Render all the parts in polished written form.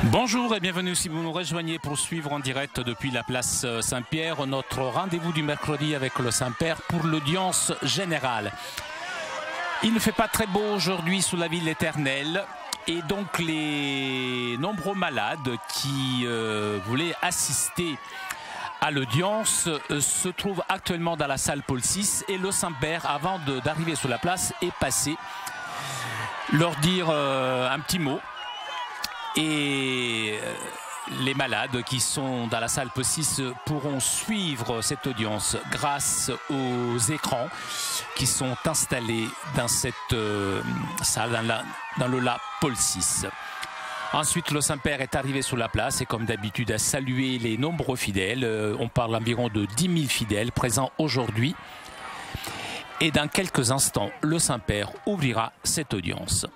Bonjour et bienvenue si vous nous rejoignez pour suivre en direct depuis la place Saint-Pierre notre rendez-vous du mercredi avec le Saint-Père pour l'audience générale. Il ne fait pas très beau aujourd'hui sous la ville éternelle et donc les nombreux malades qui voulaient assister à l'audience se trouvent actuellement dans la salle Paul VI et le Saint-Père, avant d'arriver sur la place, est passé leur dire un petit mot. Et les malades qui sont dans la salle Paul VI pourront suivre cette audience grâce aux écrans qui sont installés dans cette salle, dans le la Paul VI. Ensuite, le Saint-Père est arrivé sur la place et comme d'habitude a salué les nombreux fidèles. On parle environ de 10 000 fidèles présents aujourd'hui. Et dans quelques instants, le Saint-Père ouvrira cette audience.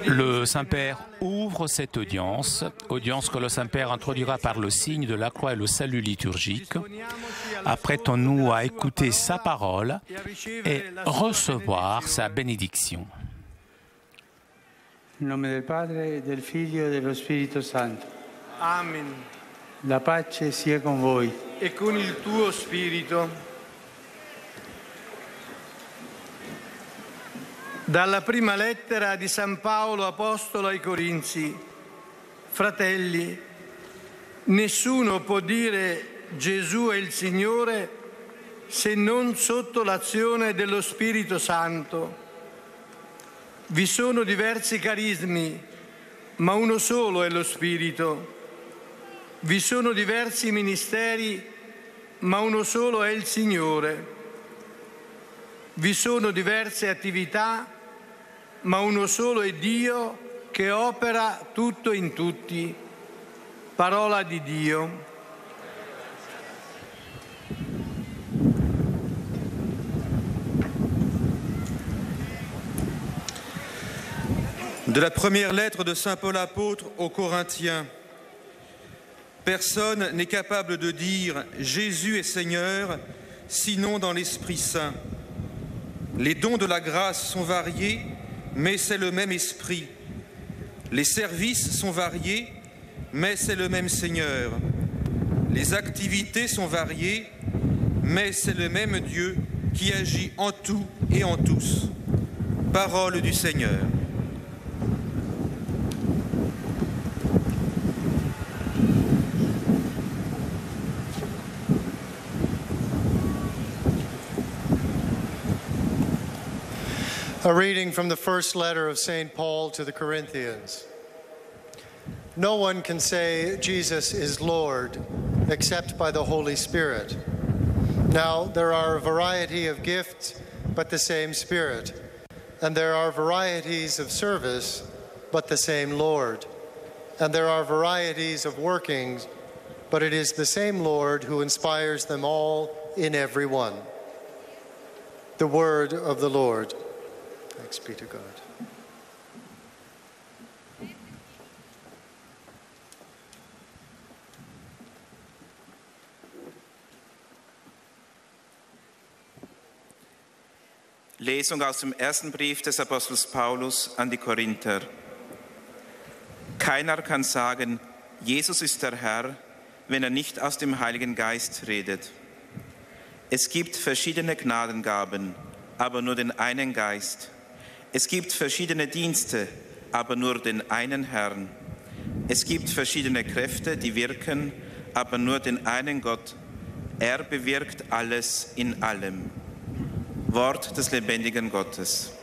Le Saint-Père ouvre cette audience que le Saint-Père introduira par le signe de la croix et le salut liturgique. Apprêtons-nous à écouter sa parole et recevoir sa bénédiction. In nome del Padre, del Figlio e dello Spirito Santo. Amen. La pace sia con voi. E con il tuo spirito. Dalla prima lettera di San Paolo Apostolo ai Corinzi. Fratelli, nessuno può dire Gesù è il Signore se non sotto l'azione dello Spirito Santo. Vi sono diversi carismi, ma uno solo è lo Spirito. Vi sono diversi ministeri, ma uno solo è il Signore. Vi sono diverse attività, ma uno solo è Dio che opera tutto in tutti. Parola di Dio. De la première lettre de Saint Paul apôtre aux Corinthiens. Personne n'est capable de dire « Jésus est Seigneur » sinon dans l'Esprit Saint. Les dons de la grâce sont variés, mais c'est le même Esprit. Les services sont variés, mais c'est le même Seigneur. Les activités sont variées, mais c'est le même Dieu qui agit en tout et en tous. Parole du Seigneur. A reading from the first letter of St. Paul to the Corinthians. No one can say Jesus is Lord except by the Holy Spirit. Now, there are a variety of gifts, but the same Spirit. And there are varieties of service, but the same Lord. And there are varieties of workings, but it is the same Lord who inspires them all in every one. The word of the Lord. Thanks be to God. Lesung aus dem ersten Brief des Apostels Paulus an die Korinther. Keiner kann sagen, Jesus ist der Herr, wenn er nicht aus dem Heiligen Geist redet. Es gibt verschiedene Gnadengaben, aber nur den einen Geist. Es gibt verschiedene Dienste, aber nur den einen Herrn. Es gibt verschiedene Kräfte, die wirken, aber nur den einen Gott. Er bewirkt alles in allem. Wort des lebendigen Gottes.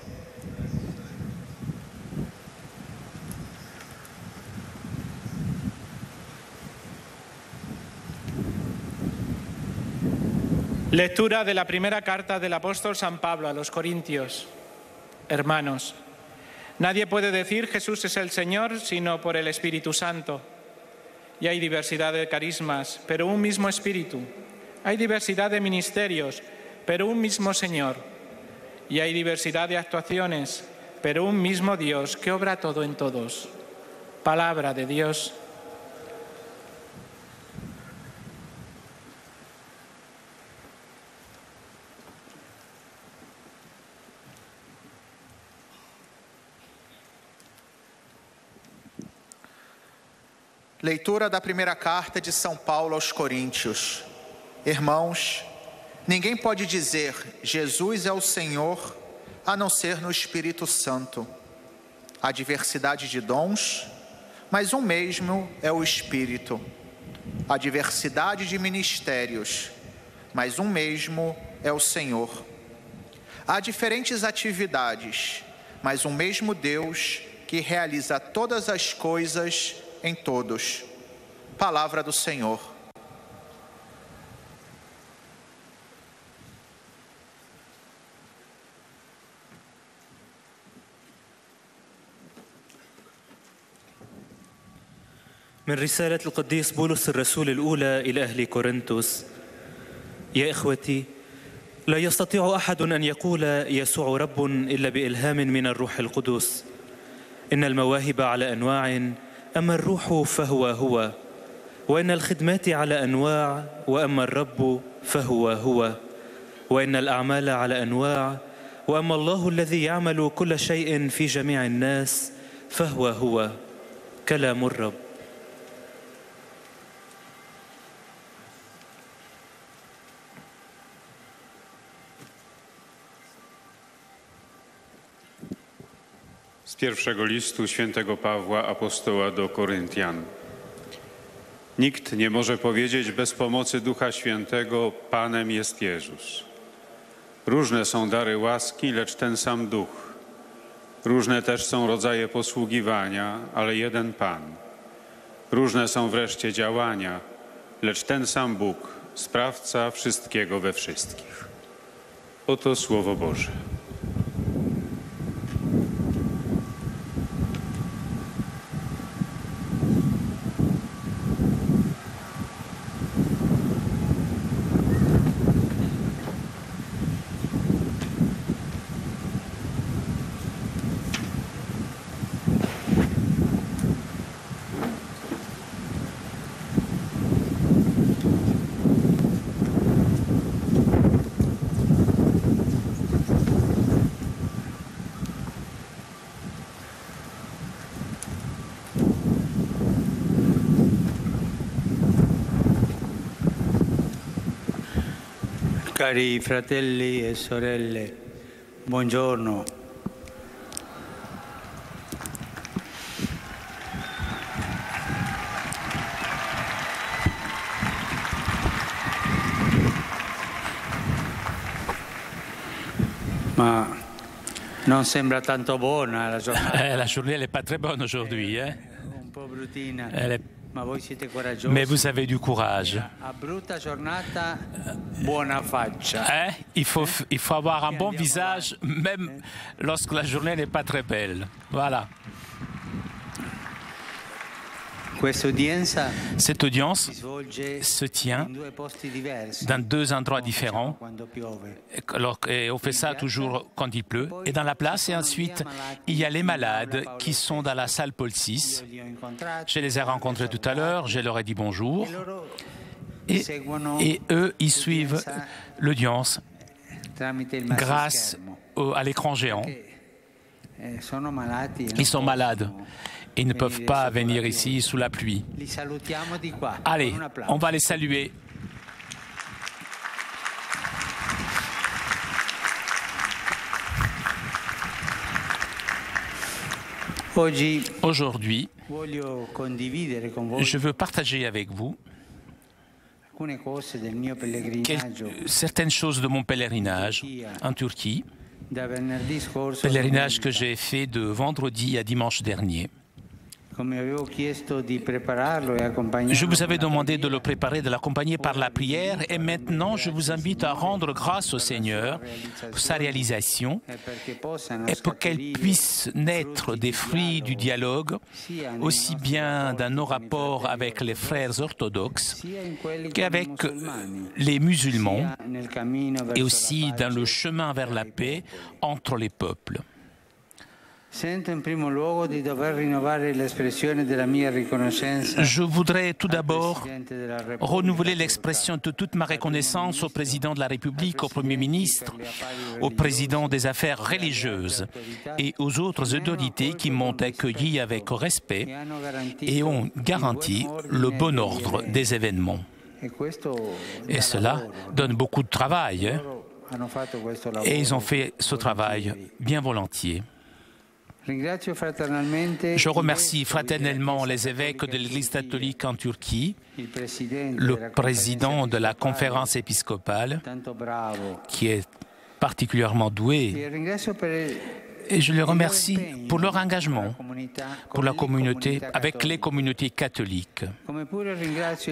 Lectura de la primera carta del apóstol San Pablo a los Corintios. Hermanos, nadie puede decir Jesús es el Señor sino por el Espíritu Santo. Y hay diversidad de carismas, pero un mismo Espíritu. Hay diversidad de ministerios, pero un mismo Señor. Y hay diversidad de actuaciones, pero un mismo Dios que obra todo en todos. Palabra de Dios. Leitura da primeira carta de São Paulo aos Coríntios. Irmãos, ninguém pode dizer Jesus é o Senhor a não ser no Espírito Santo. Há diversidade de dons, mas um mesmo é o Espírito. Há diversidade de ministérios, mas um mesmo é o Senhor. Há diferentes atividades, mas um mesmo Deus que realiza todas as coisas em todos. Palavra do Senhor. من رسالة القديس بولس الرسول الأولى إلى أهل كورنثوس. يا إخوتي، لا يستطيع أحد أن يقول يسوع رب إلا بإلهام من الروح القدس. إن المواهب على أنواع، أما الروح فهو هو، وإن الخدمات على أنواع، وأما الرب فهو هو، وإن الأعمال على أنواع، وأما الله الذي يعمل كل شيء في جميع الناس فهو هو. كلام الرب. Z pierwszego listu świętego Pawła apostoła do Koryntian. Nikt nie może powiedzieć bez pomocy Ducha Świętego: Panem jest Jezus. Różne są dary łaski, lecz ten sam Duch. Różne też są rodzaje posługiwania, ale jeden Pan. Różne są wreszcie działania, lecz ten sam Bóg, sprawca wszystkiego we wszystkich. Oto Słowo Boże. Cari fratelli e sorelle, buongiorno. Ma non sembra tanto buona la giornata. La journée, elle n'est pas très bonne aujourd'hui. Un po' bruttina. Ma voi siete coraggiosi. Mais vous avez du courage. A brutta giornata, buona faccia. Il faut avoir un bon visage, même lorsque la journée n'est pas très belle. Voilà. Cette audience se tient dans deux endroits différents. Et on fait ça toujours quand il pleut. Et dans la place, et ensuite, il y a les malades qui sont dans la salle Paul VI. Je les ai rencontrés tout à l'heure, je leur ai dit bonjour. Et eux, ils suivent l'audience grâce à l'écran géant. Ils sont malades. Ils ne peuvent pas venir ici sous la pluie. Allez, on va les saluer. Aujourd'hui, je veux partager avec vous certaines choses de mon pèlerinage en Turquie, pèlerinage que j'ai fait de vendredi à dimanche dernier. Je vous avais demandé de le préparer, de l'accompagner par la prière, et maintenant je vous invite à rendre grâce au Seigneur pour sa réalisation et pour qu'elle puisse naître des fruits du dialogue, aussi bien dans nos rapports avec les frères orthodoxes qu'avec les musulmans, et aussi dans le chemin vers la paix entre les peuples. Je voudrais tout d'abord renouveler l'expression de toute ma reconnaissance au président de la République, au Premier ministre, au président des affaires religieuses et aux autres autorités qui m'ont accueilli avec respect et ont garanti le bon ordre des événements. Et cela donne beaucoup de travail, et ils ont fait ce travail bien volontiers. Je remercie fraternellement les évêques de l'Église catholique en Turquie, le président de la conférence épiscopale, qui est particulièrement doué, et je les remercie pour leur engagement pour la communauté, avec les communautés catholiques.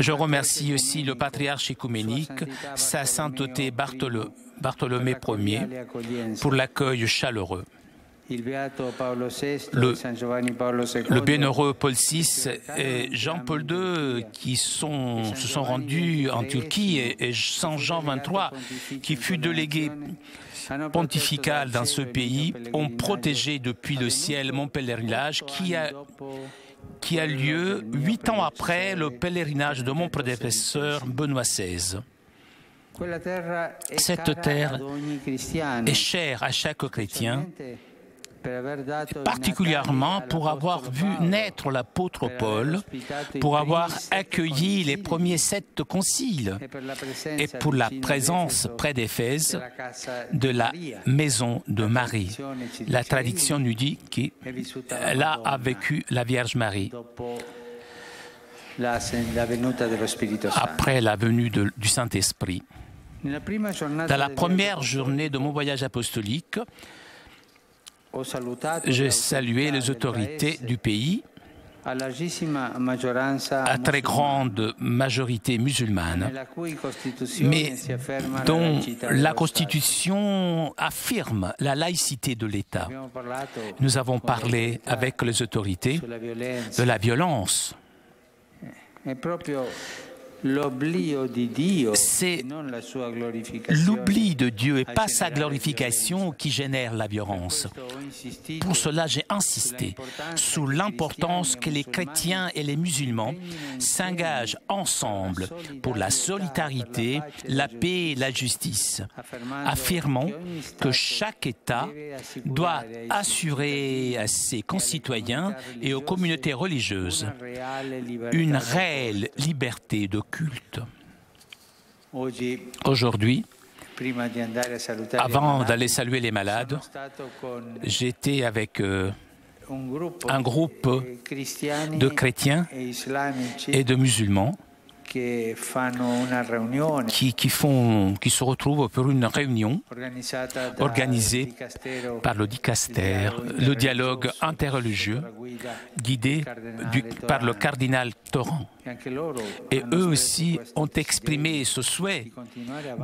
Je remercie aussi le patriarche écuménique, sa sainteté Bartholomé Ier, pour l'accueil chaleureux. Le bienheureux Paul VI et Jean-Paul II qui se sont rendus en Turquie et Saint Jean XXIII qui fut délégué pontifical dans ce pays ont protégé depuis le ciel mon pèlerinage qui a lieu 8 ans après le pèlerinage de mon prédécesseur Benoît XVI. Cette terre est chère à chaque chrétien, particulièrement pour avoir vu naître l'apôtre Paul, pour avoir accueilli les premiers 7 conciles et pour la présence près d'Éphèse de la maison de Marie. La tradition nous dit que là a vécu la Vierge Marie après la venue du Saint-Esprit. Dans la première journée de mon voyage apostolique, j'ai salué les autorités du pays, à très grande majorité musulmane, mais dont la Constitution affirme la laïcité de l'État. Nous avons parlé avec les autorités de la violence. C'est l'oubli de Dieu et pas sa glorification qui génère la violence. Pour cela, j'ai insisté sur l'importance que les chrétiens et les musulmans s'engagent ensemble pour la solidarité, la paix et la justice, affirmant que chaque État doit assurer à ses concitoyens et aux communautés religieuses une réelle liberté de culte. Aujourd'hui, Avant d'aller saluer les malades, j'étais avec un groupe de chrétiens et de musulmans qui se retrouvent pour une réunion organisée par le dicaster, le dialogue interreligieux guidé par le cardinal Torrent. Et eux aussi ont exprimé ce souhait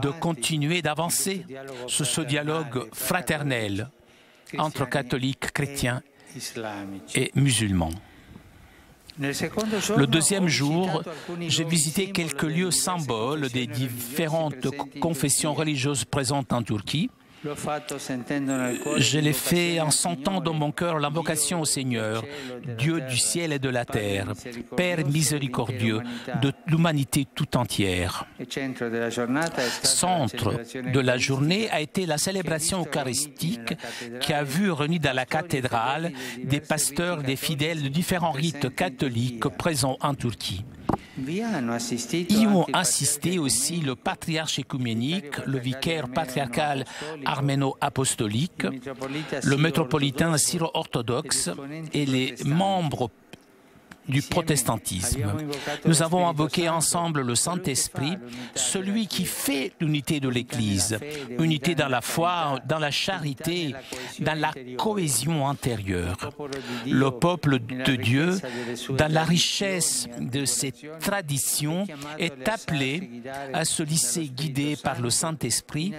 de continuer d'avancer sur ce dialogue fraternel entre catholiques, chrétiens et musulmans. Le deuxième jour, j'ai visité quelques lieux symboles des différentes confessions religieuses présentes en Turquie. Je l'ai fait en sentant dans mon cœur l'invocation au Seigneur, Dieu du ciel et de la terre, Père miséricordieux de l'humanité tout entière. Centre de la journée a été la célébration eucharistique qui a vu réunis dans la cathédrale des pasteurs, des fidèles de différents rites catholiques présents en Turquie. Y ont assisté aussi le patriarche écuménique, le vicaire patriarcal arméno-apostolique, le métropolitain syro-orthodoxe et les membres du protestantisme. Nous avons invoqué ensemble le Saint-Esprit, celui qui fait l'unité de l'Église, unité dans la foi, dans la charité, dans la cohésion intérieure. Le peuple de Dieu, dans la richesse de ses traditions, est appelé à se laisser guider par le Saint-Esprit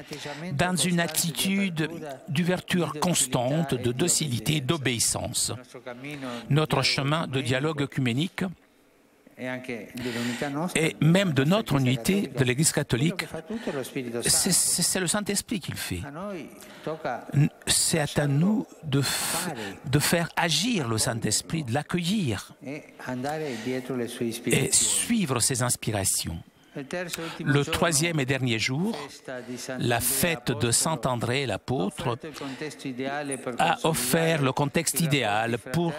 dans une attitude d'ouverture constante, de docilité, d'obéissance. Notre chemin de dialogue œcuménique et même de notre unité de l'Église catholique, c'est le Saint-Esprit qui le fait. C'est à nous de faire agir le Saint-Esprit, de l'accueillir et suivre ses inspirations. Le troisième et dernier jour, la fête de Saint André l'apôtre a offert le contexte idéal pour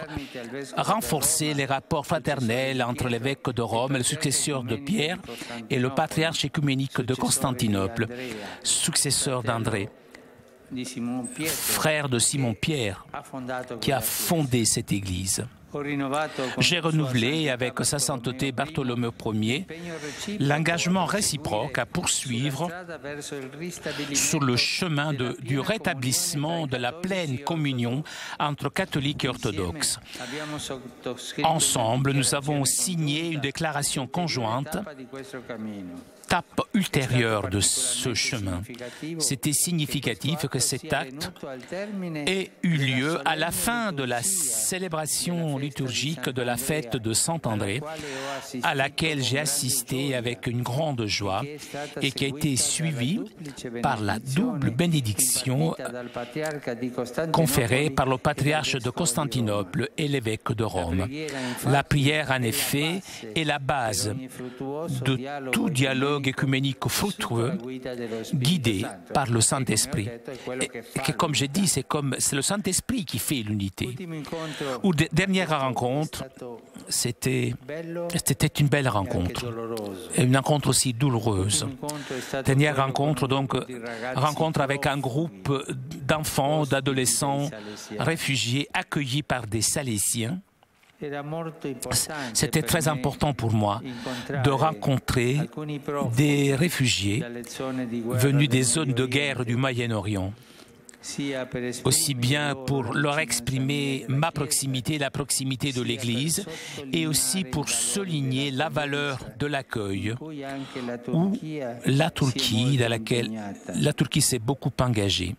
renforcer les rapports fraternels entre l'évêque de Rome, le successeur de Pierre, et le patriarche écuménique de Constantinople, successeur d'André, frère de Simon-Pierre, qui a fondé cette église. J'ai renouvelé avec sa sainteté Bartholomew Ier l'engagement réciproque à poursuivre sur le chemin du rétablissement de la pleine communion entre catholiques et orthodoxes. Ensemble, nous avons signé une déclaration conjointe, étape ultérieure de ce chemin. C'était significatif que cet acte ait eu lieu à la fin de la célébration liturgique de la fête de Saint-André, à laquelle j'ai assisté avec une grande joie et qui a été suivie par la double bénédiction conférée par le patriarche de Constantinople et l'évêque de Rome. La prière, en effet, est la base de tout dialogue écuménique fructueux guidé par le Saint-Esprit. Et comme j'ai dit, c'est le Saint-Esprit qui fait l'unité. Dernière rencontre, c'était une belle rencontre, et une rencontre aussi douloureuse. Dernière rencontre, donc, rencontre avec un groupe d'enfants, d'adolescents réfugiés accueillis par des Salésiens. C'était très important pour moi de rencontrer des réfugiés venus des zones de guerre du Moyen-Orient, aussi bien pour leur exprimer ma proximité, la proximité de l'Église, et aussi pour souligner la valeur de l'accueil, où la Turquie, dans laquelle la Turquie s'est beaucoup engagée.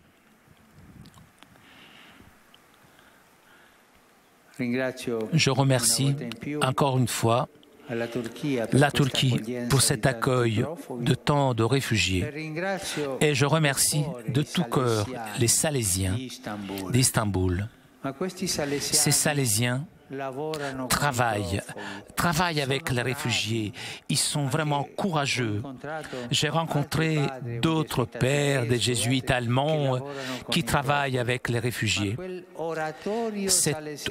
Je remercie encore une fois la Turquie pour cet accueil de tant de réfugiés. Et je remercie de tout cœur les Salésiens d'Istanbul. Ces Salésiens travaillent avec les réfugiés. Ils sont vraiment courageux. J'ai rencontré d'autres pères, des jésuites allemands qui travaillent avec les réfugiés. Cet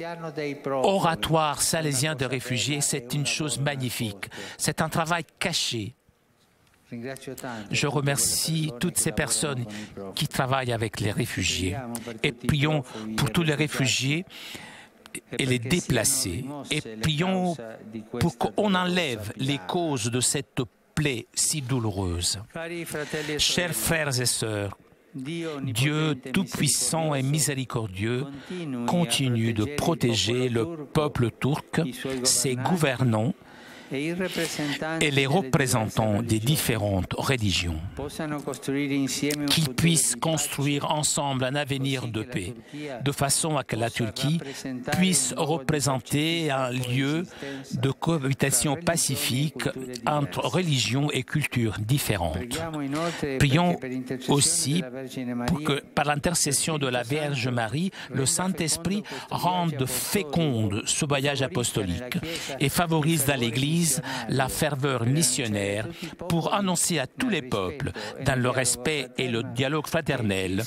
oratoire salésien de réfugiés, c'est une chose magnifique. C'est un travail caché. Je remercie toutes ces personnes qui travaillent avec les réfugiés et prions pour tous les réfugiés et les déplacés et prions pour qu'on enlève les causes de cette plaie si douloureuse. Chers frères et sœurs, Dieu Tout-Puissant et Miséricordieux continue de protéger le peuple turc, ses gouvernants et les représentants des différentes religions, qu'ils puissent construire ensemble un avenir de paix, de façon à que la Turquie puisse représenter un lieu de cohabitation pacifique entre religions et cultures différentes. Prions aussi pour que, par l'intercession de la Vierge Marie, le Saint-Esprit rende féconde ce voyage apostolique et favorise dans l'Église la ferveur missionnaire pour annoncer à tous les peuples, dans le respect et le dialogue fraternel,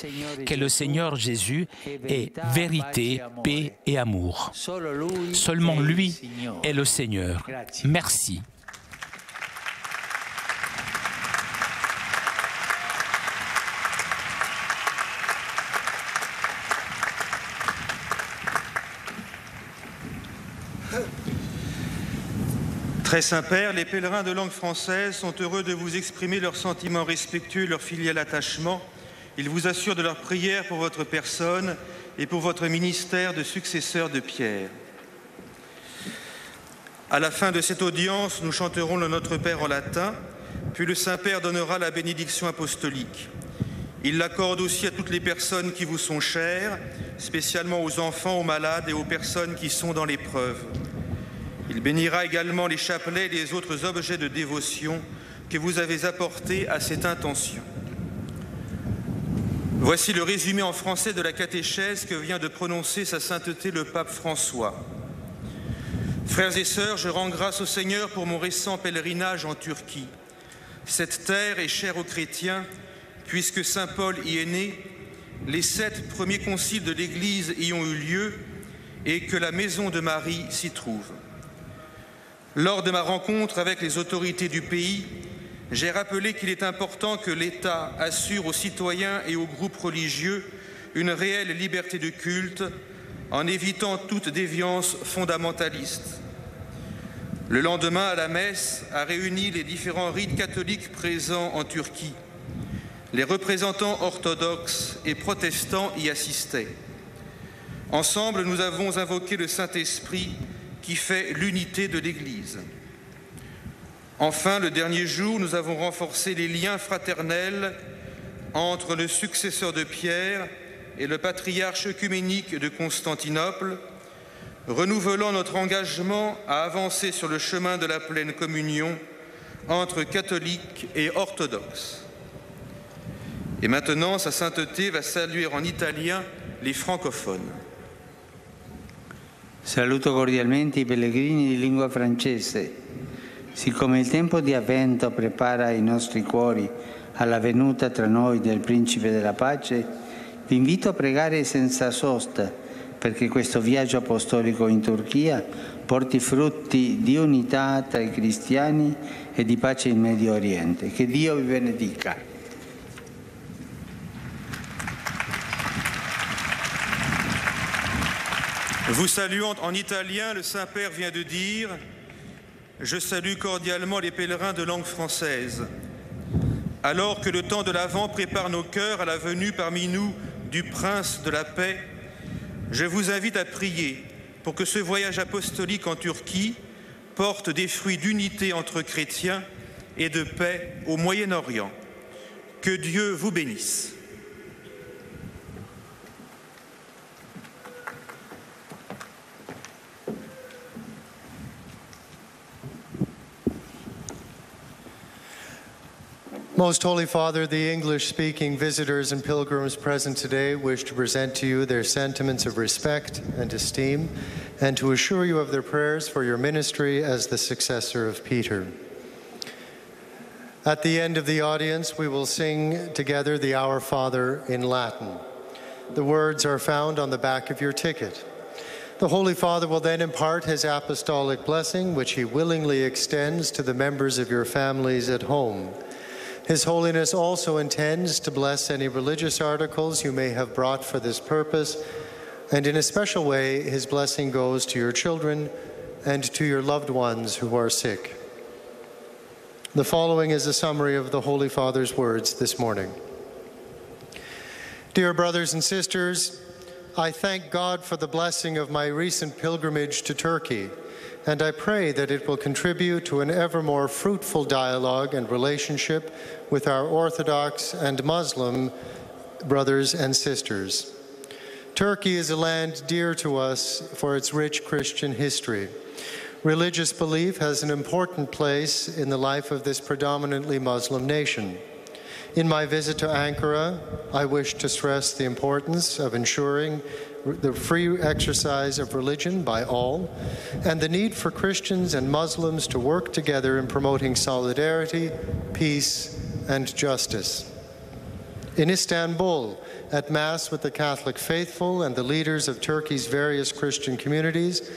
que le Seigneur Jésus est vérité, paix et amour. Seulement lui est le Seigneur. Merci. Très Saint-Père, les pèlerins de langue française sont heureux de vous exprimer leurs sentiments respectueux, leur filial attachement. Ils vous assurent de leur prière pour votre personne et pour votre ministère de successeur de Pierre. À la fin de cette audience, nous chanterons le Notre Père en latin, puis le Saint-Père donnera la bénédiction apostolique. Il l'accorde aussi à toutes les personnes qui vous sont chères, spécialement aux enfants, aux malades et aux personnes qui sont dans l'épreuve. Il bénira également les chapelets et les autres objets de dévotion que vous avez apportés à cette intention. Voici le résumé en français de la catéchèse que vient de prononcer sa sainteté le pape François. Frères et sœurs, je rends grâce au Seigneur pour mon récent pèlerinage en Turquie. Cette terre est chère aux chrétiens, puisque saint Paul y est né, les 7 premiers conciles de l'Église y ont eu lieu et que la maison de Marie s'y trouve. Lors de ma rencontre avec les autorités du pays, j'ai rappelé qu'il est important que l'État assure aux citoyens et aux groupes religieux une réelle liberté de culte en évitant toute déviance fondamentaliste. Le lendemain, à la messe, a réuni les différents rites catholiques présents en Turquie. Les représentants orthodoxes et protestants y assistaient. Ensemble, nous avons invoqué le Saint-Esprit qui fait l'unité de l'Église. Enfin, le dernier jour, nous avons renforcé les liens fraternels entre le successeur de Pierre et le patriarche œcuménique de Constantinople, renouvelant notre engagement à avancer sur le chemin de la pleine communion entre catholiques et orthodoxes. Et maintenant, sa sainteté va saluer en italien les francophones. Saluto cordialmente i pellegrini di lingua francese. Siccome il tempo di Avvento prepara i nostri cuori alla venuta tra noi del Principe della Pace, vi invito a pregare senza sosta perché questo viaggio apostolico in Turchia porti frutti di unità tra i cristiani e di pace in Medio Oriente. Che Dio vi benedica. Vous saluant en italien, le Saint-Père vient de dire « Je salue cordialement les pèlerins de langue française. Alors que le temps de l'Avent prépare nos cœurs à la venue parmi nous du Prince de la paix, je vous invite à prier pour que ce voyage apostolique en Turquie porte des fruits d'unité entre chrétiens et de paix au Moyen-Orient. Que Dieu vous bénisse. Most Holy Father, the English-speaking visitors and pilgrims present today wish to present to you their sentiments of respect and esteem and to assure you of their prayers for your ministry as the successor of Peter. At the end of the audience, we will sing together the Our Father in Latin. The words are found on the back of your ticket. The Holy Father will then impart his apostolic blessing, which he willingly extends to the members of your families at home. His Holiness also intends to bless any religious articles you may have brought for this purpose, and in a special way, his blessing goes to your children and to your loved ones who are sick. The following is a summary of the Holy Father's words this morning. Dear brothers and sisters, I thank God for the blessing of my recent pilgrimage to Turkey, and I pray that it will contribute to an ever more fruitful dialogue and relationship with our Orthodox and Muslim brothers and sisters. Turkey is a land dear to us for its rich Christian history. Religious belief has an important place in the life of this predominantly Muslim nation. In my visit to Ankara, I wish to stress the importance of ensuring the free exercise of religion by all, and the need for Christians and Muslims to work together in promoting solidarity, peace, and justice. In Istanbul, at Mass with the Catholic faithful and the leaders of Turkey's various Christian communities,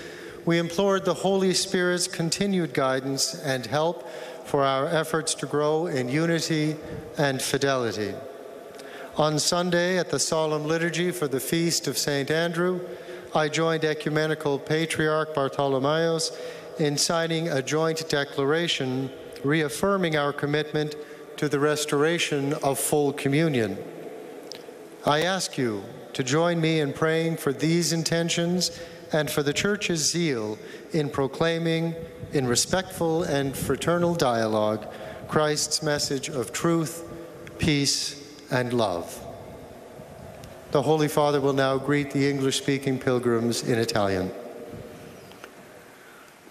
we implored the Holy Spirit's continued guidance and help for our efforts to grow in unity and fidelity. On Sunday, at the solemn liturgy for the feast of St. Andrew, I joined Ecumenical Patriarch Bartholomeos in signing a joint declaration reaffirming our commitment to the restoration of full communion. I ask you to join me in praying for these intentions and for the Church's zeal in proclaiming, in respectful and fraternal dialogue, Christ's message of truth, peace, and love. The Holy Father will now greet the English-speaking pilgrims in Italian.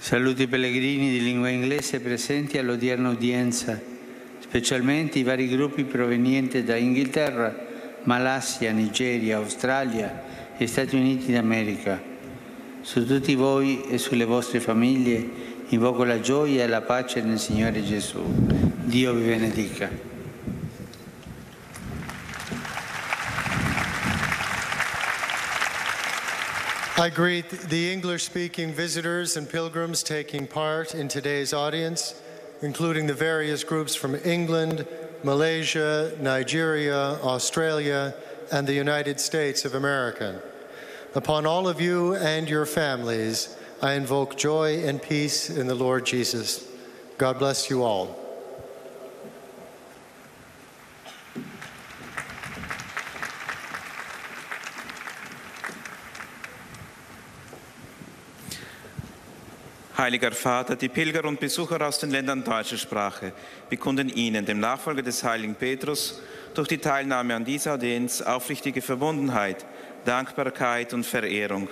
Saluto i pellegrini di lingua inglese presenti all'odierna udienza, specialmente i vari gruppi provenienti da Inghilterra, Malaysia, Nigeria, Australia e Stati Uniti d'America. Su tutti voi e sulle vostre famiglie invoco la gioia e la pace nel Signore Gesù. Dio vi benedica. I greet the English-speaking visitors and pilgrims taking part in today's audience, including the various groups from England, Malaysia, Nigeria, Australia, and the United States of America. Upon all of you and your families, I invoke joy and peace in the Lord Jesus. God bless you all. Heiliger Vater, die Pilger und Besucher aus den Ländern deutscher Sprache bekunden Ihnen, dem Nachfolger des heiligen Petrus, durch die Teilnahme an dieser Audienz aufrichtige Verbundenheit, Dankbarkeit und Verehrung.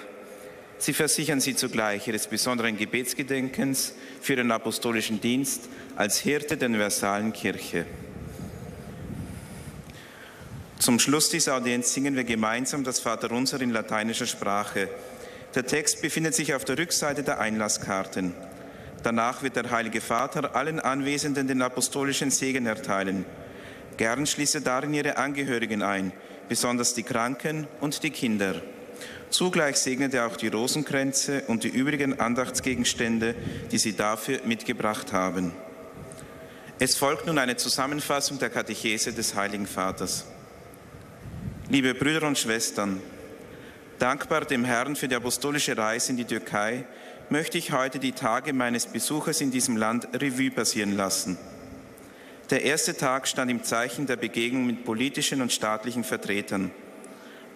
Sie versichern Sie zugleich Ihres besonderen Gebetsgedenkens für Ihren apostolischen Dienst als Hirte der universalen Kirche. Zum Schluss dieser Audienz singen wir gemeinsam das Vaterunser in lateinischer Sprache. Der Text befindet sich auf der Rückseite der Einlasskarten. Danach wird der Heilige Vater allen Anwesenden den apostolischen Segen erteilen. Gern schließt er darin ihre Angehörigen ein, besonders die Kranken und die Kinder. Zugleich segnet er auch die Rosenkränze und die übrigen Andachtsgegenstände, die sie dafür mitgebracht haben. Es folgt nun eine Zusammenfassung der Katechese des Heiligen Vaters. Liebe Brüder und Schwestern, dankbar dem Herrn für die apostolische Reise in die Türkei, möchte ich heute die Tage meines Besuches in diesem Land Revue passieren lassen. Der erste Tag stand im Zeichen der Begegnung mit politischen und staatlichen Vertretern.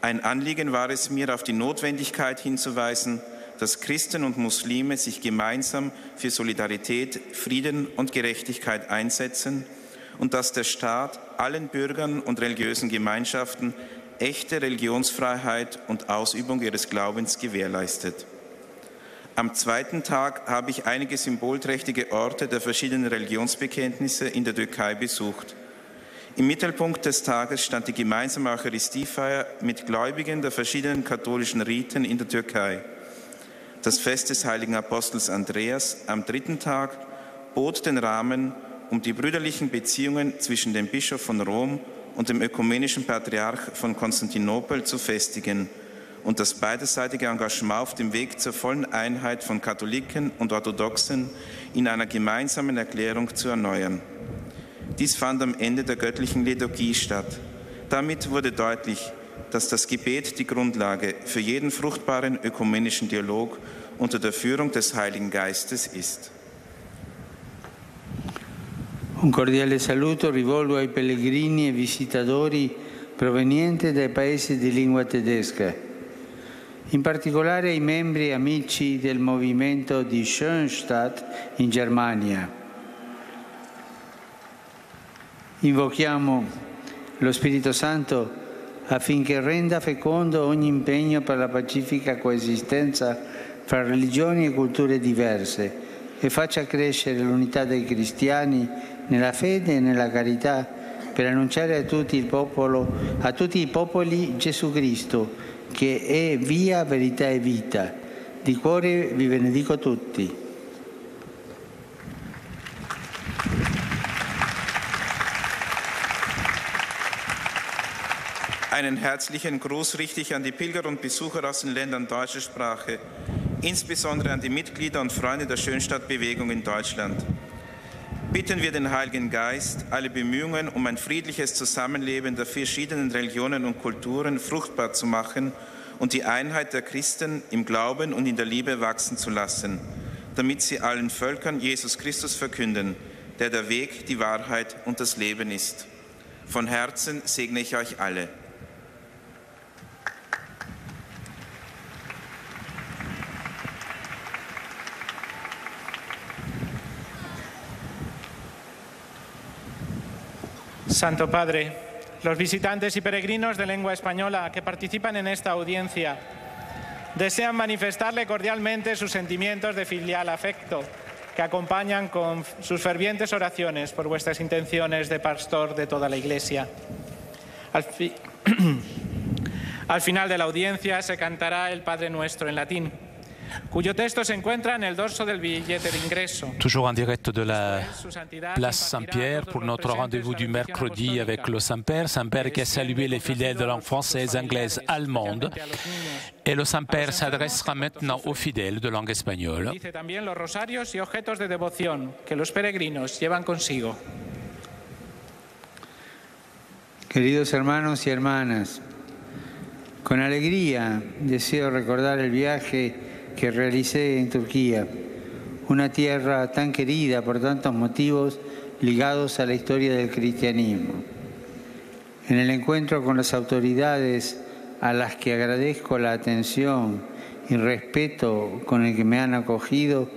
Ein Anliegen war es mir, auf die Notwendigkeit hinzuweisen, dass Christen und Muslime sich gemeinsam für Solidarität, Frieden und Gerechtigkeit einsetzen und dass der Staat allen Bürgern und religiösen Gemeinschaften echte Religionsfreiheit und Ausübung ihres Glaubens gewährleistet. Am zweiten Tag habe ich einige symbolträchtige Orte der verschiedenen Religionsbekenntnisse in der Türkei besucht. Im Mittelpunkt des Tages stand die gemeinsame Eucharistiefeier mit Gläubigen der verschiedenen katholischen Riten in der Türkei. Das Fest des heiligen Apostels Andreas am dritten Tag bot den Rahmen, um die brüderlichen Beziehungen zwischen dem Bischof von Rom und dem ökumenischen Patriarch von Konstantinopel zu festigen und das beiderseitige Engagement auf dem Weg zur vollen Einheit von Katholiken und Orthodoxen in einer gemeinsamen Erklärung zu erneuern. Dies fand am Ende der göttlichen Liturgie statt. Damit wurde deutlich, dass das Gebet die Grundlage für jeden fruchtbaren ökumenischen Dialog unter der Führung des Heiligen Geistes ist. Un cordiale saluto rivolgo ai pellegrini e visitatori provenienti dai paesi di lingua tedesca, in particolare ai membri e amici del movimento di Schoenstatt in Germania. Invochiamo lo Spirito Santo affinché renda fecondo ogni impegno per la pacifica coesistenza fra religioni e culture diverse e faccia crescere l'unità dei cristiani nella fede e nella carità per annunciare a tutti i popoli Gesù Cristo, che è via, verità e vita. Di cuore vi benedico tutti. Einen herzlichen Gruß richte ich an die Pilger und Besucher aus den Ländern deutscher Sprache, insbesondere an die Mitglieder und Freunde der Schönstatt-Bewegung in Deutschland. Bitten wir den Heiligen Geist, alle Bemühungen um ein friedliches Zusammenleben der verschiedenen Religionen und Kulturen fruchtbar zu machen und die Einheit der Christen im Glauben und in der Liebe wachsen zu lassen, damit sie allen Völkern Jesus Christus verkünden, der der Weg, die Wahrheit und das Leben ist. Von Herzen segne ich euch alle. Santo Padre, los visitantes y peregrinos de lengua española que participan en esta audiencia desean manifestarle cordialmente sus sentimientos de filial afecto que acompañan con sus fervientes oraciones por vuestras intenciones de pastor de toda la Iglesia. Al final de la audiencia se cantará el Padre Nuestro en latín, cuyo texto se encuentra en el dorso del billete de ingreso. Toujours en direct de la place Saint-Pierre pour notre rendez-vous du mercredi avec le Saint-Père. Saint-Père qui a salué les fidèles de langue française, anglaise, allemande. Et le Saint-Père s'adressera maintenant aux fidèles de langue espagnole. Dice también los rosarios y objetos de devoción que los peregrinos llevan consigo. Queridos hermanos y hermanas, con alegría deseo recordar el viaje que realicé en Turquía, una tierra tan querida por tantos motivos ligados a la historia del cristianismo. En el encuentro con las autoridades a las que agradezco la atención y respeto con el que me han acogido,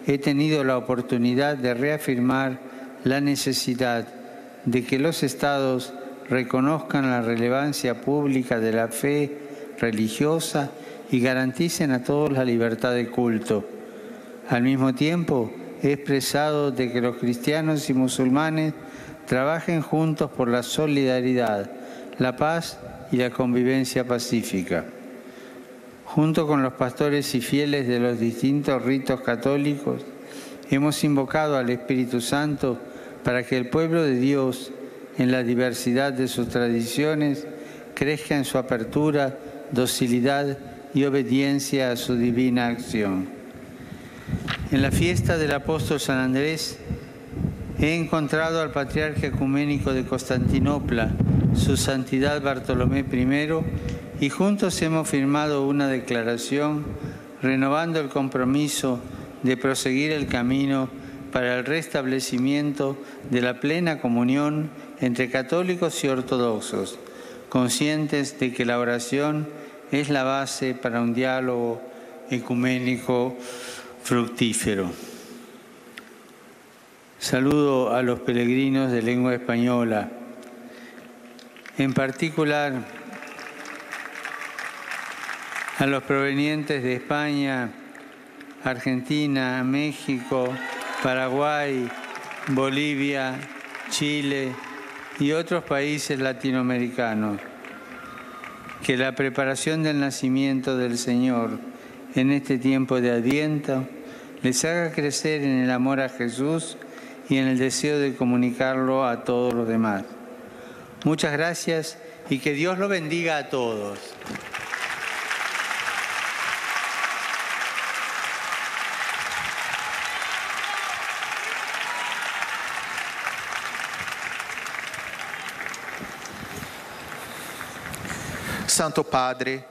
he tenido la oportunidad de reafirmar la necesidad de que los Estados reconozcan la relevancia pública de la fe religiosa y garanticen a todos la libertad de culto. Al mismo tiempo, he expresado de que los cristianos y musulmanes trabajen juntos por la solidaridad, la paz y la convivencia pacífica. Junto con los pastores y fieles de los distintos ritos católicos, hemos invocado al Espíritu Santo para que el pueblo de Dios, en la diversidad de sus tradiciones, crezca en su apertura, docilidad y obediencia a su divina acción. En la fiesta del apóstol San Andrés he encontrado al patriarca ecuménico de Constantinopla, su santidad Bartolomé I, y juntos hemos firmado una declaración renovando el compromiso de proseguir el camino para el restablecimiento de la plena comunión entre católicos y ortodoxos, conscientes de que la oración es la base para un diálogo ecuménico fructífero. Saludo a los peregrinos de lengua española, en particular a los provenientes de España, Argentina, México, Paraguay, Bolivia, Chile y otros países latinoamericanos. Que la preparación del nacimiento del Señor en este tiempo de Adviento les haga crecer en el amor a Jesús y en el deseo de comunicarlo a todos los demás. Muchas gracias y que Dios los bendiga a todos. Santo Padre,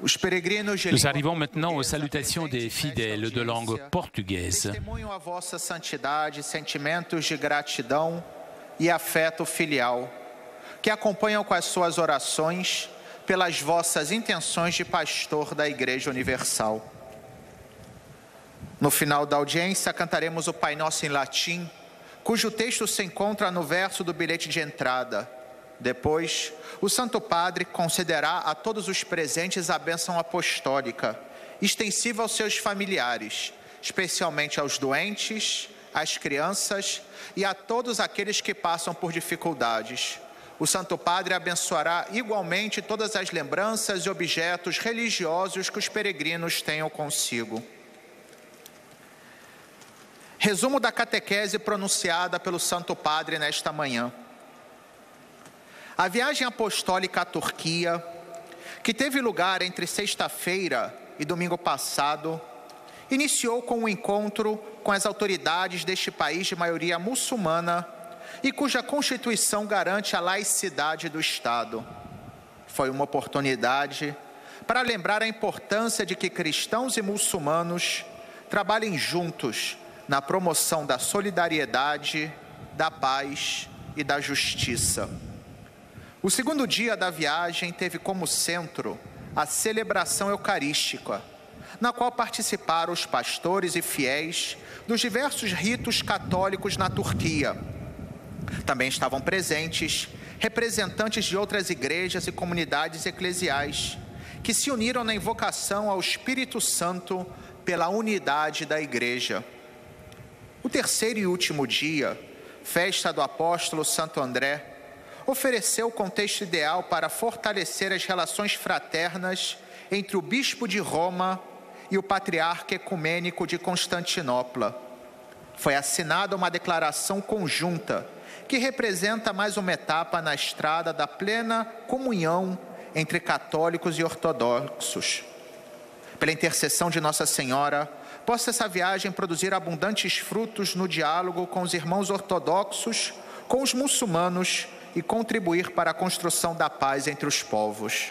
Nous arrivons maintenant aux salutations des fidèles de langue portugaise. Testemunho a vossa santidade, sentimentos de gratidão e afeto filial, que acompanham com as suas orações pelas vossas intenções de pastor da Igreja Universal. No final da audiência, cantaremos o Pai Nosso em latim, cujo texto se encontra no verso do bilhete de entrada. Depois, o Santo Padre concederá a todos os presentes a bênção apostólica, extensiva aos seus familiares, especialmente aos doentes, às crianças e a todos aqueles que passam por dificuldades. O Santo Padre abençoará igualmente todas as lembranças e objetos religiosos que os peregrinos tenham consigo. Resumo da catequese pronunciada pelo Santo Padre nesta manhã. A viagem apostólica à Turquia, que teve lugar entre sexta-feira e domingo passado, iniciou com um encontro com as autoridades deste país de maioria muçulmana e cuja Constituição garante a laicidade do Estado. Foi uma oportunidade para lembrar a importância de que cristãos e muçulmanos trabalhem juntos na promoção da solidariedade, da paz e da justiça. O segundo dia da viagem teve como centro a celebração eucarística, na qual participaram os pastores e fiéis dos diversos ritos católicos na Turquia. Também estavam presentes representantes de outras igrejas e comunidades eclesiais, que se uniram na invocação ao Espírito Santo pela unidade da Igreja. O terceiro e último dia, festa do apóstolo Santo André, ofereceu o contexto ideal para fortalecer as relações fraternas entre o bispo de Roma e o patriarca ecumênico de Constantinopla. Foi assinada uma declaração conjunta que representa mais uma etapa na estrada da plena comunhão entre católicos e ortodoxos. Pela intercessão de Nossa Senhora, possa essa viagem produzir abundantes frutos no diálogo com os irmãos ortodoxos, com os muçulmanos e contribuir para a construção da paz entre os povos.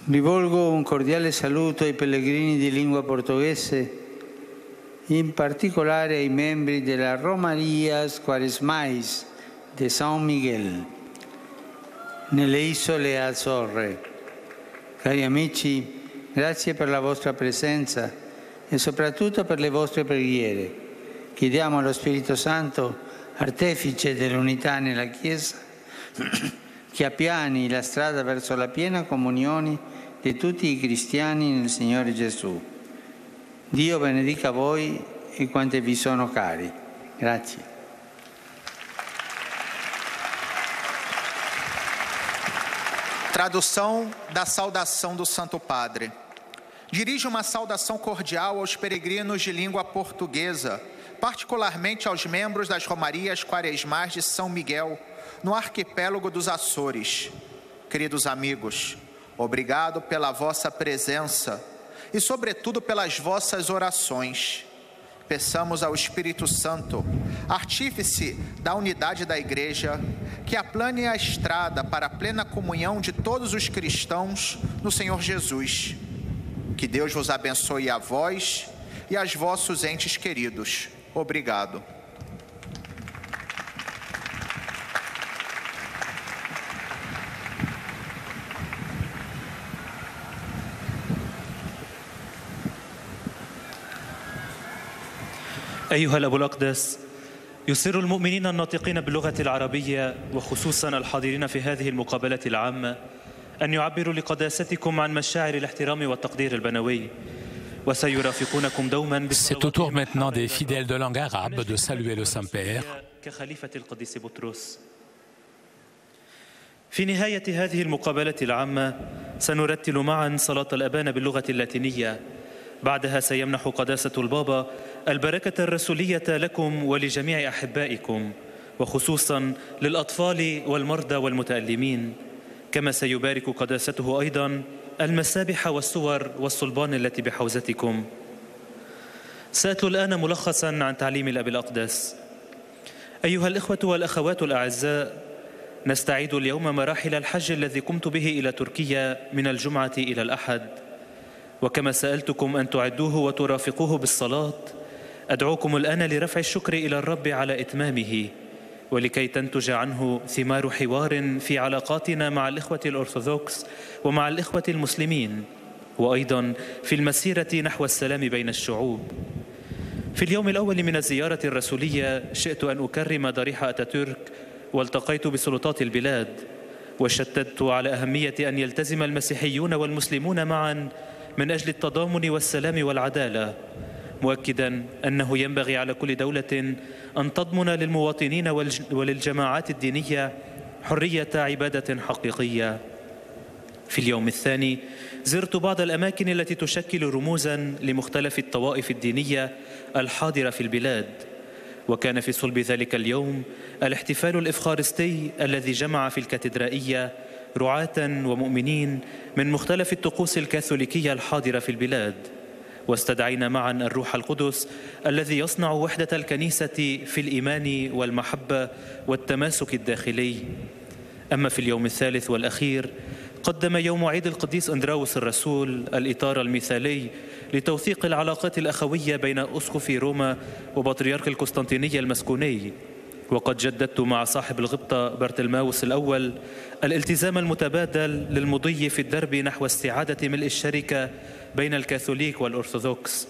Rivolgo un cordiale saluto ai pellegrini di lingua portoghese, in particolare ai membri della Romarias Quaresmais de São Miguel, nelle isole Azzorre. Cari amici, grazie per la vostra presenza e soprattutto per le vostre preghiere. Chiediamo allo Spirito Santo, artefice dell'unità nella Chiesa, che appiani la strada verso la piena comunione di tutti i cristiani nel Signore Gesù. Dio benedica voi e quanti vi sono cari. Grazie. Tradução da saudação do Santo Padre. Dirige uma saudação cordial aos peregrinos de língua portuguesa, particularmente aos membros das Romarias Quaresmais de São Miguel, no arquipélago dos Açores. Queridos amigos, obrigado pela vossa presença e, sobretudo, pelas vossas orações. Peçamos ao Espírito Santo, artífice da unidade da Igreja, que aplane a estrada para a plena comunhão de todos os cristãos no Senhor Jesus. Que Deus vos abençoe a vós e aos vossos entes queridos. Obrigado. أيها الأب الأقدس، يسر المؤمنين الناطقين باللغة العربية وخصوصا الحاضرين في هذه المقابلة العامة أن يعبروا لقداستكم عن مشاعر الاحترام والتقدير البنوي. C'est au tour maintenant des fidèles de langue arabe de saluer le Saint-Père. في نهاية هذه المقابلة العامة سنرتل معا صلاة الأبان باللغة اللاتينية. بعدها سيمنح قداسة البابا البركة الرسولية لكم ولجميع أحبائكم، وخصوصا للأطفال والمرضى والمتألمين، كما سيبارك قداسته أيضا المسابح والصور والصلبان التي بحوزتكم. سأتلو الآن ملخصا عن تعليم الأب الأقدس. أيها الإخوة والأخوات الأعزاء، نستعيد اليوم مراحل الحج الذي قمت به إلى تركيا من الجمعة إلى الأحد. وكما سألتكم أن تعدوه وترافقوه بالصلاة، أدعوكم الآن لرفع الشكر إلى الرب على إتمامه، ولكي تنتج عنه ثمار حوار في علاقاتنا مع الإخوة الأرثوذكس ومع الإخوة المسلمين، وأيضا في المسيرة نحو السلام بين الشعوب. في اليوم الأول من الزيارة الرسولية شئت أن أكرم ضريح أتاتورك، والتقيت بسلطات البلاد وشددت على أهمية أن يلتزم المسيحيون والمسلمون معا من أجل التضامن والسلام والعدالة، مؤكدا أنه ينبغي على كل دولة أن تضمن للمواطنين وللجماعات الدينية حرية عبادة حقيقية. في اليوم الثاني زرت بعض الأماكن التي تشكل رموزا لمختلف الطوائف الدينية الحاضرة في البلاد، وكان في صلب ذلك اليوم الاحتفال الإفخارستي الذي جمع في الكاتدرائية رعاة ومؤمنين من مختلف الطقوس الكاثوليكية الحاضرة في البلاد، واستدعينا معا الروح القدس الذي يصنع وحدة الكنيسة في الإيمان والمحبة والتماسك الداخلي. أما في اليوم الثالث والأخير قدم يوم عيد القديس أندراوس الرسول الإطار المثالي لتوثيق العلاقات الأخوية بين أسقف روما وبطريرك القسطنطينية المسكوني، وقد جددت مع صاحب الغبطة برتلماوس الأول الالتزام المتبادل للمضي في الدرب نحو استعادة ملء الشركة بين الكاثوليك والأرثوذكس،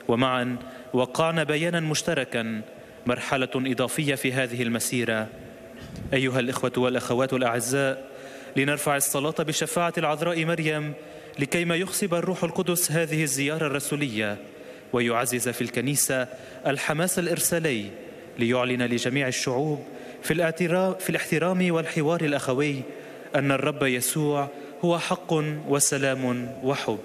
ومعا وقعنا بيانا مشتركا، مرحلة إضافية في هذه المسيرة. أيها الإخوة والأخوات الأعزاء، لنرفع الصلاة بشفاعة العذراء مريم لكيما يخصب الروح القدس هذه الزيارة الرسولية ويعزز في الكنيسة الحماس الإرسالي، ليعلن لجميع الشعوب في الاحترام والحوار الأخوي أن الرب يسوع هو حق وسلام وحب.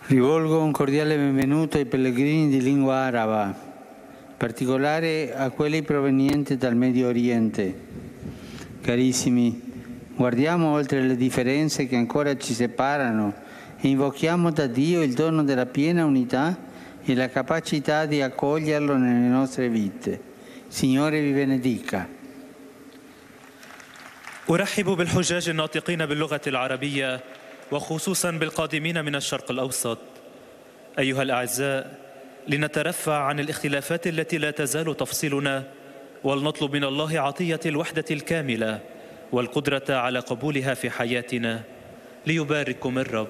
Rivolgo un cordiale benvenuto ai pellegrini di lingua araba, in particolare a quelli provenienti dal Medio Oriente. Carissimi, guardiamo oltre le differenze che ancora ci separano e invochiamo da Dio il dono della piena unità e la capacità di accoglierlo nelle nostre vite. Signore vi benedica. أرحب بالحجاج الناطقين باللغة العربية وخصوصا بالقادمين من الشرق الأوسط. أيها الأعزاء، لنترفع عن الاختلافات التي لا تزال تفصلنا، ولنطلب من الله عطية الوحدة الكاملة والقدرة على قبولها في حياتنا. ليبارككم الرب.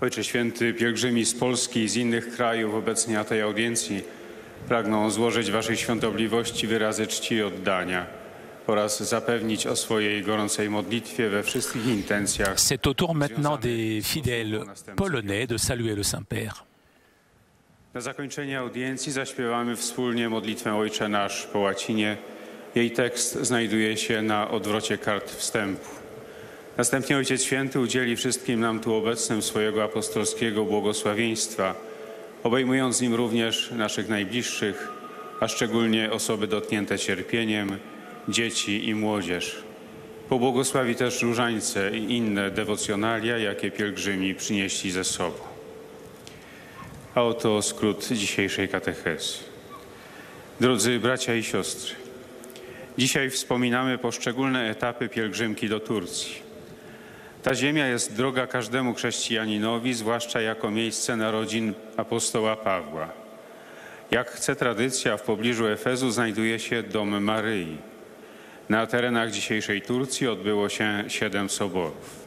Ojcze Święty, pielgrzymi z Polski i z innych krajów obecni na tej audiencji pragną złożyć Waszej świątobliwości wyrazy czci i oddania oraz zapewnić o swojej gorącej modlitwie we wszystkich intencjach. C'est au tour maintenant des fidèles polonais de saluer le Saint-Père. Na zakończenie audiencji zaśpiewamy wspólnie modlitwę Ojcze Nasz po łacinie. Jej tekst znajduje się na odwrocie kart wstępu. Następnie Ojciec Święty udzieli wszystkim nam tu obecnym swojego apostolskiego błogosławieństwa, obejmując nim również naszych najbliższych, a szczególnie osoby dotknięte cierpieniem, dzieci i młodzież. Pobłogosławi też różańce i inne dewocjonalia, jakie pielgrzymi przynieśli ze sobą. A oto skrót dzisiejszej katechezy. Drodzy bracia i siostry, dzisiaj wspominamy poszczególne etapy pielgrzymki do Turcji. Ta ziemia jest droga każdemu chrześcijaninowi, zwłaszcza jako miejsce narodzin apostoła Pawła. Jak chce tradycja, w pobliżu Efezu znajduje się dom Maryi. Na terenach dzisiejszej Turcji odbyło się 7 soborów.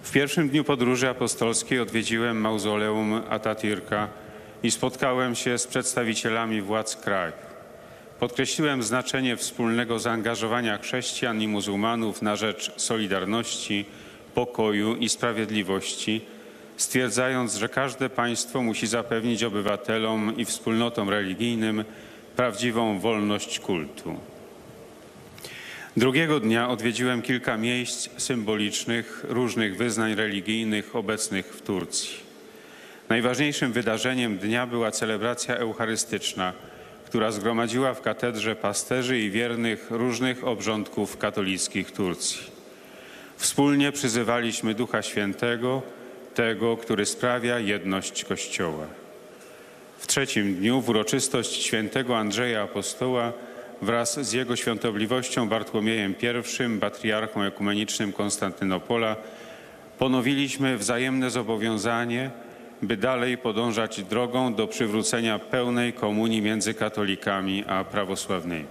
W pierwszym dniu podróży apostolskiej odwiedziłem mauzoleum Atatürka i spotkałem się z przedstawicielami władz kraju. Podkreśliłem znaczenie wspólnego zaangażowania chrześcijan i muzułmanów na rzecz solidarności, pokoju i sprawiedliwości, stwierdzając, że każde państwo musi zapewnić obywatelom i wspólnotom religijnym prawdziwą wolność kultu. Drugiego dnia odwiedziłem kilka miejsc symbolicznych różnych wyznań religijnych obecnych w Turcji. Najważniejszym wydarzeniem dnia była celebracja eucharystyczna, która zgromadziła w katedrze pasterzy i wiernych różnych obrządków katolickich Turcji. Wspólnie przyzywaliśmy Ducha Świętego, tego, który sprawia jedność Kościoła. W trzecim dniu w uroczystość świętego Andrzeja Apostoła wraz z jego świątobliwością Bartłomiejem I, patriarchą ekumenicznym Konstantynopola, ponowiliśmy wzajemne zobowiązanie, by dalej podążać drogą do przywrócenia pełnej komunii między katolikami a prawosławnymi.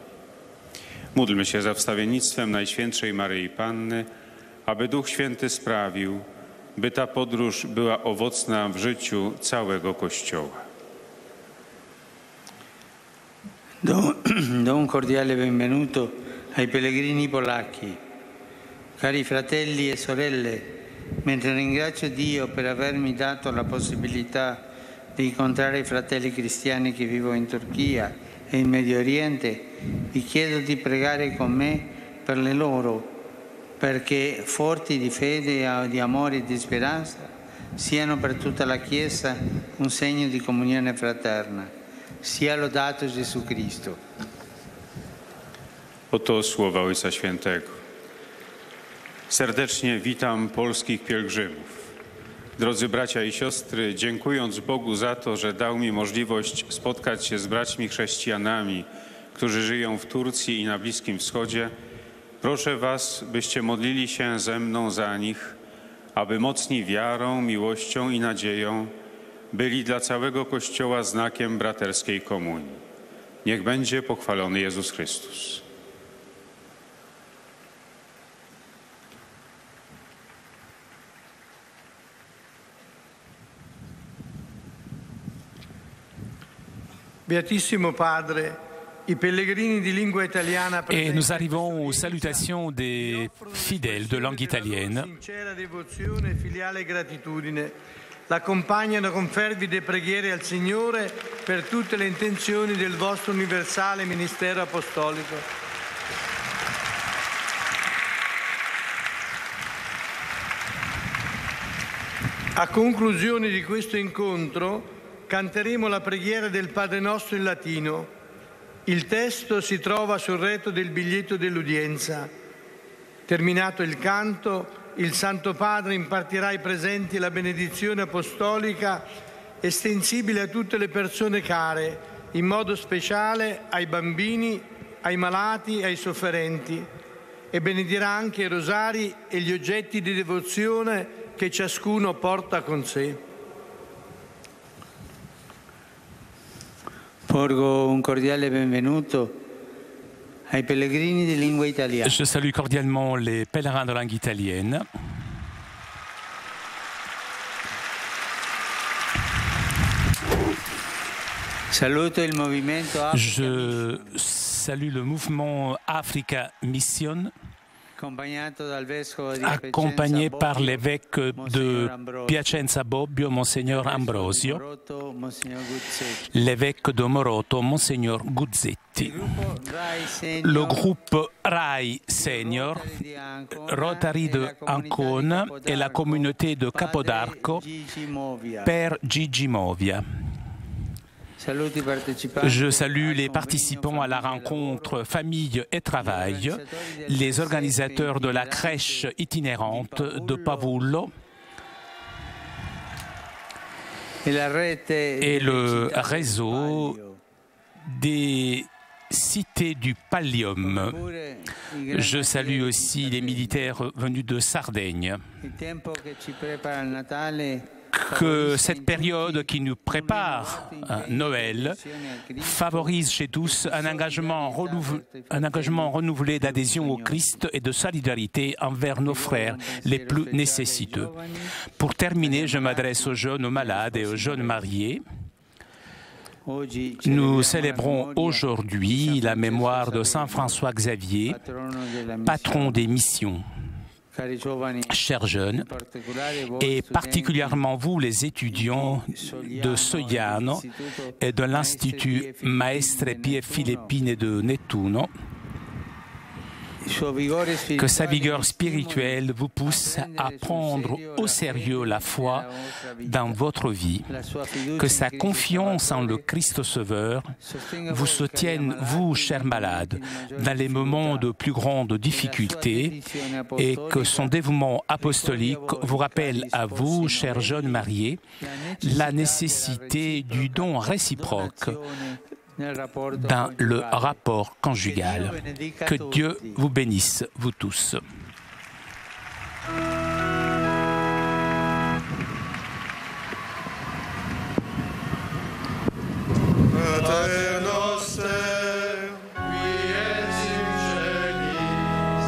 Módlmy się za wstawiennictwem Najświętszej Maryi Panny, aby Duch Święty sprawił, by ta podróż była owocna w całego Kościoła. Do un cordiale benvenuto ai pellegrini polacchi. Cari fratelli e sorelle, mentre ringrazio Dio per avermi dato la possibilità di incontrare i fratelli cristiani che vivono in Turchia e in Medio Oriente, vi chiedo di pregare con me per le loro, perché forti di fede, di amore e di speranza siano per tutta la Chiesa un segno di comunione fraterna. Sia lodato Gesù Cristo. Oto słowa Ojca Świętego. Serdecznie witam polskich pielgrzymów. Drodzy bracia i siostry, dziękując Bogu za to, że dał mi możliwość spotkać się z braćmi chrześcijanami, którzy żyją w Turcji i na Bliskim Wschodzie, proszę was, byście modlili się ze mną za nich, aby mocni wiarą, miłością i nadzieją byli dla całego Kościoła znakiem braterskiej komunii. Niech będzie pochwalony Jezus Chrystus. Beatissimo Padre, i pellegrini di lingua italiana Et nous arrivons aux salutations des fidèles de langue italienne. Sincera devozione e filiale gratitudine l'accompagnano con fervide preghiere al Signore per tutte le intenzioni del vostro universale ministero apostolico. A conclusione di questo incontro canteremo la preghiera del Padre Nostro in latino. Il testo si trova sul retro del biglietto dell'udienza. Terminato il canto, il Santo Padre impartirà ai presenti la benedizione apostolica estensibile a tutte le persone care, in modo speciale ai bambini, ai malati e ai sofferenti, e benedirà anche i rosari e gli oggetti di devozione che ciascuno porta con sé. Porgo un cordiale benvenuto ai pellegrini di lingua italiana. Je salue cordialement les pèlerins de langue italienne. Je salue le mouvement Africa Mission, accompagné par l'évêque de Piacenza Bobbio, Monseigneur Ambrosio, l'évêque de Moroto, Monseigneur Guzzetti, le groupe RAI Senior, Rotary de Ancona et la communauté de Capodarco, Père Gigi Movia. Je salue les participants à la rencontre Famille et Travail, les organisateurs de la crèche itinérante de Pavullo et le réseau des cités du Pallium. Je salue aussi les militaires venus de Sardaigne. Que cette période qui nous prépare à Noël favorise chez tous un engagement renouvelé d'adhésion au Christ et de solidarité envers nos frères les plus nécessiteux. Pour terminer, je m'adresse aux jeunes, aux malades et aux jeunes mariés. Nous célébrons aujourd'hui la mémoire de Saint François Xavier, patron des missions. Chers jeunes, et particulièrement vous les étudiants de Sogliano et de l'Institut Maestre Pie Filippine de Nettuno, Que sa vigueur spirituelle vous pousse à prendre au sérieux la foi dans votre vie. Que sa confiance en le Christ Sauveur vous soutienne, vous, chers malades, dans les moments de plus grande difficulté, et que son dévouement apostolique vous rappelle à vous, chers jeunes mariés, la nécessité du don réciproque dans le rapport conjugal. Que Dieu vous bénisse, vous tous. Pater noster, qui es in celis,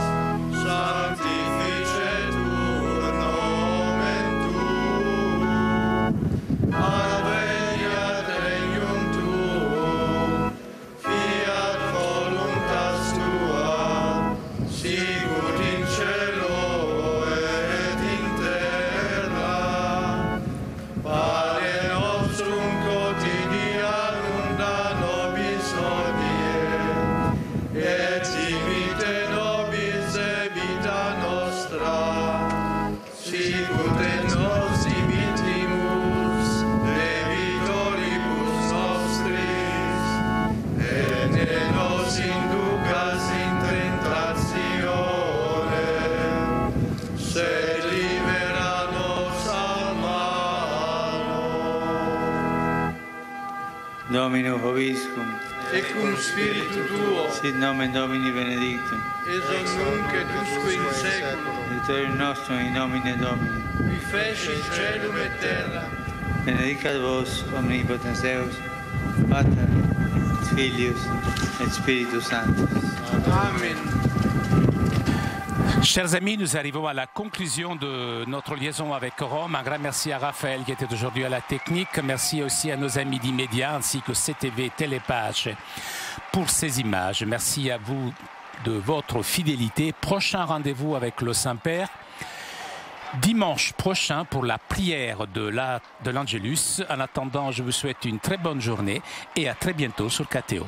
sanctificetur nomen tuum, adveniat regnum tuum, fiat voluntas tua, sicut in cielo et in terra. Pane nostrum quotidianum da nobis hodie, et imite nobis debita nostra, sicut et nos dimittimus debitoribus nostris, et ne nos inducas in tentatione, sed libera nos a malo. Domino vobiscum, et cum spiritu tuo, sit nomen Domini benedictum, ex hoc nunc et usque in seculum, aiutorium nostrum in nomine Domini. qui fecit celum et terra. Benedicat vos, omnipotens Deus, Pater, et Filius, et Spiritus Sanctus. Amen. Chers amis, nous arrivons à la conclusion de notre liaison avec Rome. Un grand merci à Raphaël qui était aujourd'hui à la technique. Merci aussi à nos amis d'Immédiat ainsi que CTV Télépage pour ces images. Merci à vous de votre fidélité. Prochain rendez-vous avec le Saint-Père dimanche prochain pour la prière de l'Angelus. En attendant, je vous souhaite une très bonne journée et à très bientôt sur KTO.